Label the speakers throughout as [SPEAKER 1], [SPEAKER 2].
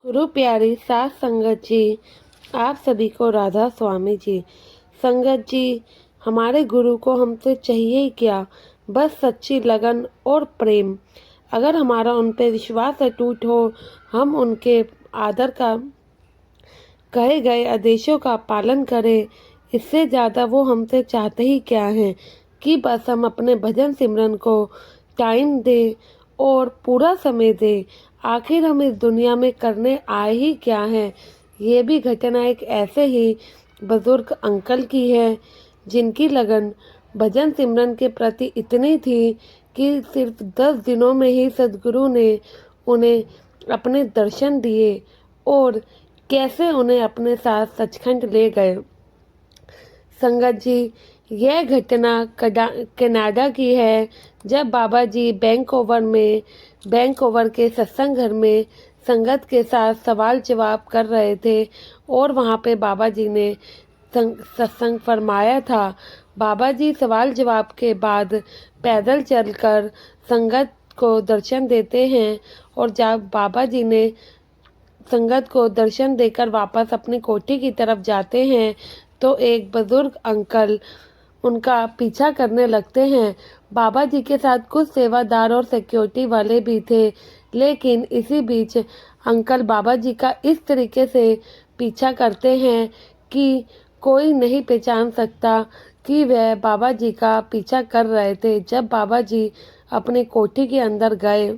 [SPEAKER 1] गुरु प्यारी सास संगत जी, आप सभी को राधा स्वामी जी। संगत जी, हमारे गुरु को हमसे चाहिए ही क्या, बस सच्ची लगन और प्रेम। अगर हमारा उन पे विश्वास अटूट हो, हम उनके आदर का कहे गए आदेशों का पालन करें, इससे ज़्यादा वो हमसे चाहते ही क्या हैं कि बस हम अपने भजन सिमरन को टाइम दें और पूरा समय दें। आखिर हम इस दुनिया में करने आए ही क्या हैं। ये भी घटना एक ऐसे ही बुजुर्ग अंकल की है जिनकी लगन भजन सिमरन के प्रति इतनी थी कि सिर्फ 10 दिनों में ही सदगुरु ने उन्हें अपने दर्शन दिए और कैसे उन्हें अपने साथ सचखंड ले गए। संगत जी, यह घटना कनाडा की है, जब बाबा जी बैंकओवर के सत्संग घर में संगत के साथ सवाल जवाब कर रहे थे और वहाँ पे बाबा जी ने सत्संग फरमाया था। बाबा जी सवाल जवाब के बाद पैदल चलकर संगत को दर्शन देते हैं और जब बाबा जी ने संगत को दर्शन देकर वापस अपनी कोठी की तरफ जाते हैं तो एक बुजुर्ग अंकल उनका पीछा करने लगते हैं। बाबा जी के साथ कुछ सेवादार और सिक्योरिटी वाले भी थे, लेकिन इसी बीच अंकल बाबा जी का इस तरीके से पीछा करते हैं कि कोई नहीं पहचान सकता कि वह बाबा जी का पीछा कर रहे थे। जब बाबा जी अपनी कोठी के अंदर गए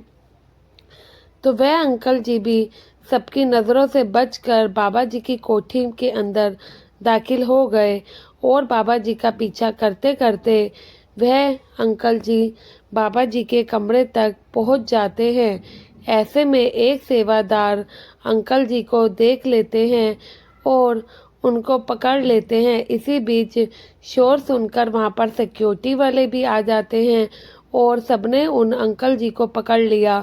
[SPEAKER 1] तो वह अंकल जी भी सबकी नज़रों से बचकर बाबा जी की कोठी के अंदर दाखिल हो गए और बाबा जी का पीछा करते करते वह अंकल जी बाबा जी के कमरे तक पहुंच जाते हैं। ऐसे में एक सेवादार अंकल जी को देख लेते हैं और उनको पकड़ लेते हैं। इसी बीच शोर सुनकर वहां पर सिक्योरिटी वाले भी आ जाते हैं और सबने उन अंकल जी को पकड़ लिया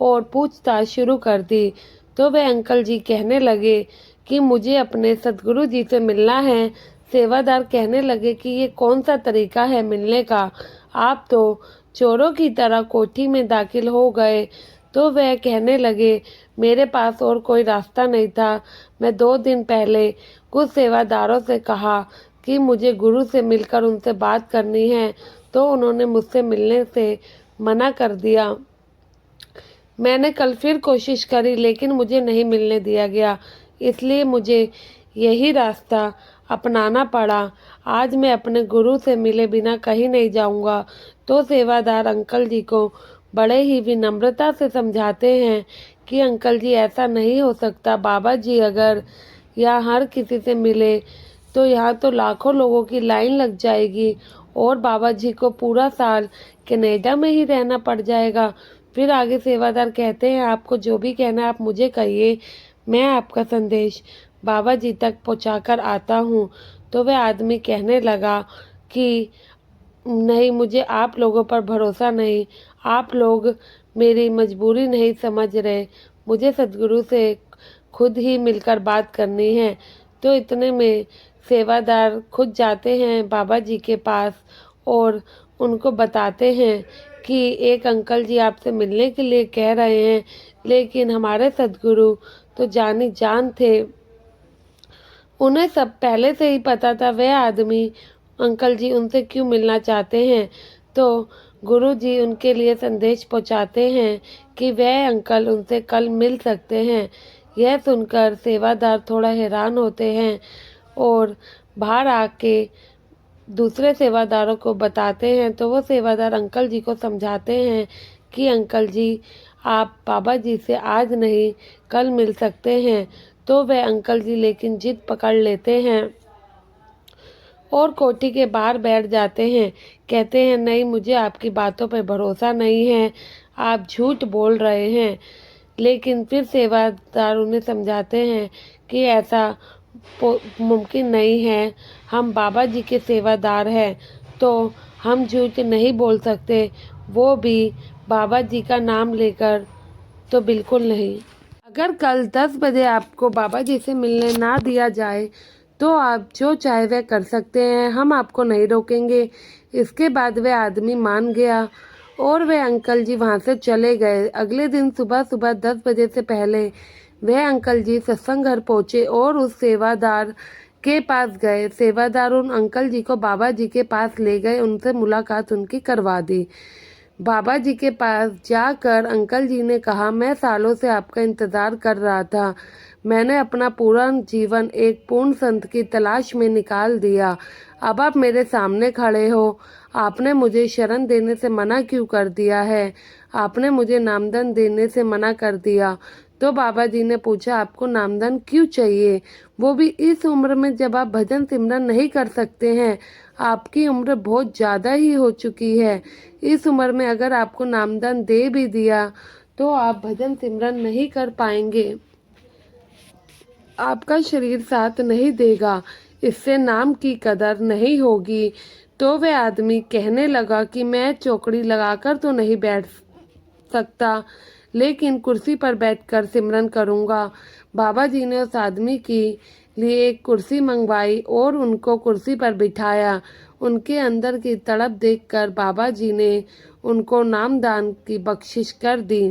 [SPEAKER 1] और पूछताछ शुरू कर दी। तो वे अंकल जी कहने लगे कि मुझे अपने सदगुरु जी से मिलना है। सेवादार कहने लगे कि ये कौन सा तरीका है मिलने का, आप तो चोरों की तरह कोठी में दाखिल हो गए। तो वह कहने लगे मेरे पास और कोई रास्ता नहीं था। मैं 2 दिन पहले कुछ सेवादारों से कहा कि मुझे गुरु से मिलकर उनसे बात करनी है, तो उन्होंने मुझसे मिलने से मना कर दिया। मैंने कल फिर कोशिश करी लेकिन मुझे नहीं मिलने दिया गया, इसलिए मुझे यही रास्ता अपनाना पड़ा। आज मैं अपने गुरु से मिले बिना कहीं नहीं जाऊंगा। तो सेवादार अंकल जी को बड़े ही विनम्रता से समझाते हैं कि अंकल जी ऐसा नहीं हो सकता। बाबा जी अगर यहाँ हर किसी से मिले तो यहाँ तो लाखों लोगों की लाइन लग जाएगी और बाबा जी को पूरा साल कनाडा में ही रहना पड़ जाएगा। फिर आगे सेवादार कहते हैं आपको जो भी कहना है आप मुझे कहिए, मैं आपका संदेश बाबा जी तक पहुंचाकर आता हूँ। तो वह आदमी कहने लगा कि नहीं, मुझे आप लोगों पर भरोसा नहीं, आप लोग मेरी मजबूरी नहीं समझ रहे, मुझे सदगुरु से खुद ही मिलकर बात करनी है। तो इतने में सेवादार खुद जाते हैं बाबा जी के पास और उनको बताते हैं कि एक अंकल जी आपसे मिलने के लिए कह रहे हैं, लेकिन हमारे सदगुरु तो जानी जान थे, उन्हें सब पहले से ही पता था वह आदमी अंकल जी उनसे क्यों मिलना चाहते हैं। तो गुरु जी उनके लिए संदेश पहुंचाते हैं कि वह अंकल उनसे कल मिल सकते हैं। यह सुनकर सेवादार थोड़ा हैरान होते हैं और बाहर आके दूसरे सेवादारों को बताते हैं। तो वो सेवादार अंकल जी को समझाते हैं कि अंकल जी आप बाबा जी से आज नहीं कल मिल सकते हैं। तो वह अंकल जी लेकिन जिद पकड़ लेते हैं और कोठी के बाहर बैठ जाते हैं। कहते हैं नहीं, मुझे आपकी बातों पर भरोसा नहीं है, आप झूठ बोल रहे हैं। लेकिन फिर सेवादार उन्हें समझाते हैं कि ऐसा मुमकिन नहीं है, हम बाबा जी के सेवादार हैं तो हम झूठ नहीं बोल सकते, वो भी बाबा जी का नाम लेकर। तो बिल्कुल नहीं। अगर कल 10 बजे आपको बाबा जी से मिलने ना दिया जाए तो आप जो चाहे वह कर सकते हैं, हम आपको नहीं रोकेंगे। इसके बाद वह आदमी मान गया और वह अंकल जी वहाँ से चले गए। अगले दिन सुबह सुबह 10 बजे से पहले वह अंकल जी सत्संग घर पहुँचे और उस सेवादार के पास गए। सेवादार उन अंकल जी को बाबा जी के पास ले गए, उनसे मुलाकात उनकी करवा दी। बाबा जी के पास जाकर अंकल जी ने कहा, मैं सालों से आपका इंतज़ार कर रहा था। मैंने अपना पूरा जीवन एक पूर्ण संत की तलाश में निकाल दिया। अब आप मेरे सामने खड़े हो। आपने मुझे शरण देने से मना क्यों कर दिया है? आपने मुझे नामधन देने से मना कर दिया। तो बाबा जी ने पूछा, आपको नामधन क्यों चाहिए? वो भी इस उम्र में जब आप भजन सिमरन नहीं कर सकते हैं। आपकी उम्र बहुत ज़्यादा ही हो चुकी है। इस उम्र में अगर आपको नामधन दे भी दिया तो आप भजन सिमरन नहीं कर पाएंगे, आपका शरीर साथ नहीं देगा, इससे नाम की कदर नहीं होगी। तो वह आदमी कहने लगा कि मैं चौकड़ी लगाकर तो नहीं बैठ सकता, लेकिन कुर्सी पर बैठकर सिमरन करूँगा। बाबा जी ने उस आदमी के लिए एक कुर्सी मंगवाई और उनको कुर्सी पर बिठाया। उनके अंदर की तड़प देखकर बाबा जी ने उनको नामदान की बख्शिश कर दी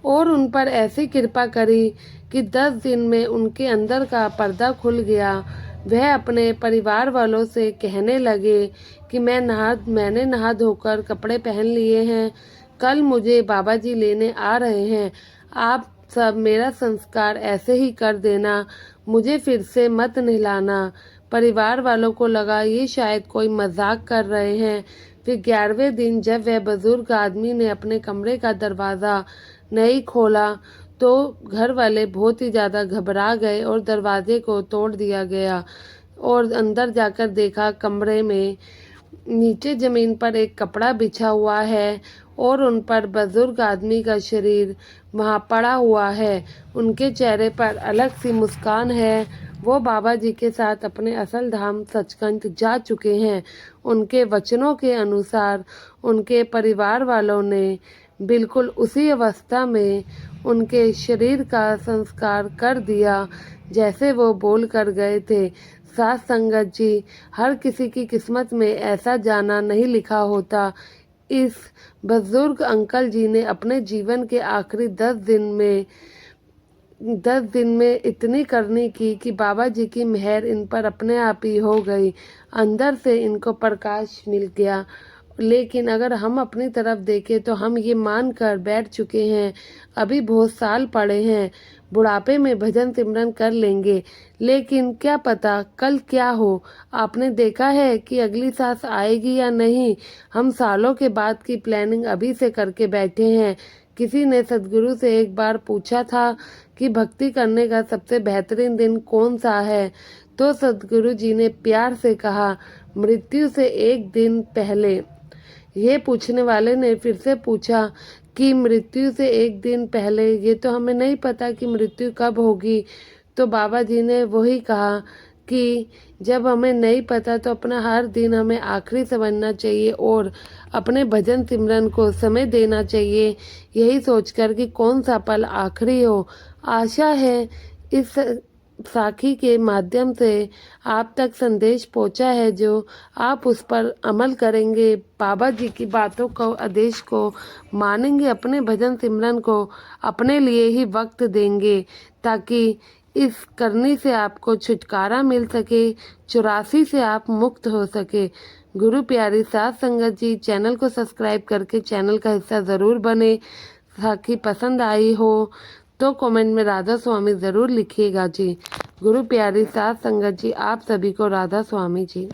[SPEAKER 1] और उन पर ऐसी कृपा करी कि 10 दिन में उनके अंदर का पर्दा खुल गया। वह अपने परिवार वालों से कहने लगे कि मैंने नहा धोकर कपड़े पहन लिए हैं, कल मुझे बाबा जी लेने आ रहे हैं। आप सब मेरा संस्कार ऐसे ही कर देना, मुझे फिर से मत नहलाना। परिवार वालों को लगा ये शायद कोई मजाक कर रहे हैं। फिर 11वें दिन जब वह बुजुर्ग आदमी ने अपने कमरे का दरवाज़ा नहीं खोला तो घर वाले बहुत ही ज़्यादा घबरा गए और दरवाजे को तोड़ दिया गया और अंदर जाकर देखा कमरे में नीचे ज़मीन पर एक कपड़ा बिछा हुआ है और उन पर बुजुर्ग आदमी का शरीर वहाँ पड़ा हुआ है। उनके चेहरे पर अलग सी मुस्कान है। वो बाबा जी के साथ अपने असल धाम सचखंड जा चुके हैं। उनके वचनों के अनुसार उनके परिवार वालों ने बिल्कुल उसी अवस्था में उनके शरीर का संस्कार कर दिया जैसे वो बोल कर गए थे। साथ संगत जी, हर किसी की किस्मत में ऐसा जाना नहीं लिखा होता। इस बुजुर्ग अंकल जी ने अपने जीवन के आखिरी 10 दिन में इतनी करनी की कि बाबा जी की मेहर इन पर अपने आप ही हो गई। अंदर से इनको प्रकाश मिल गया। लेकिन अगर हम अपनी तरफ देखें तो हम ये मान कर बैठ चुके हैं, अभी बहुत साल पड़े हैं, बुढ़ापे में भजन सिमरन कर लेंगे, लेकिन क्या पता कल क्या हो। आपने देखा है कि अगली सांस आएगी या नहीं। हम सालों के बाद की प्लानिंग अभी से करके बैठे हैं। किसी ने सदगुरु से एक बार पूछा था कि भक्ति करने का सबसे बेहतरीन दिन कौन सा है, तो सदगुरु जी ने प्यार से कहा, मृत्यु से एक दिन पहले। ये पूछने वाले ने फिर से पूछा कि मृत्यु से एक दिन पहले, ये तो हमें नहीं पता कि मृत्यु कब होगी। तो बाबा जी ने वही कहा कि जब हमें नहीं पता तो अपना हर दिन हमें आखिरी समझना चाहिए और अपने भजन सिमरन को समय देना चाहिए, यही सोचकर कि कौन सा पल आखिरी हो। आशा है इस साखी के माध्यम से आप तक संदेश पहुंचा है, जो आप उस पर अमल करेंगे, बाबा जी की बातों को, आदेश को मानेंगे, अपने भजन सिमरन को अपने लिए ही वक्त देंगे, ताकि इस करनी से आपको छुटकारा मिल सके, 84 से आप मुक्त हो सके। गुरु प्यारी साथ संगत जी, चैनल को सब्सक्राइब करके चैनल का हिस्सा ज़रूर बने। साखी पसंद आई हो तो कमेंट में राधा स्वामी ज़रूर लिखिएगा जी। गुरु प्यारी साथ संगत जी, आप सभी को राधा स्वामी जी।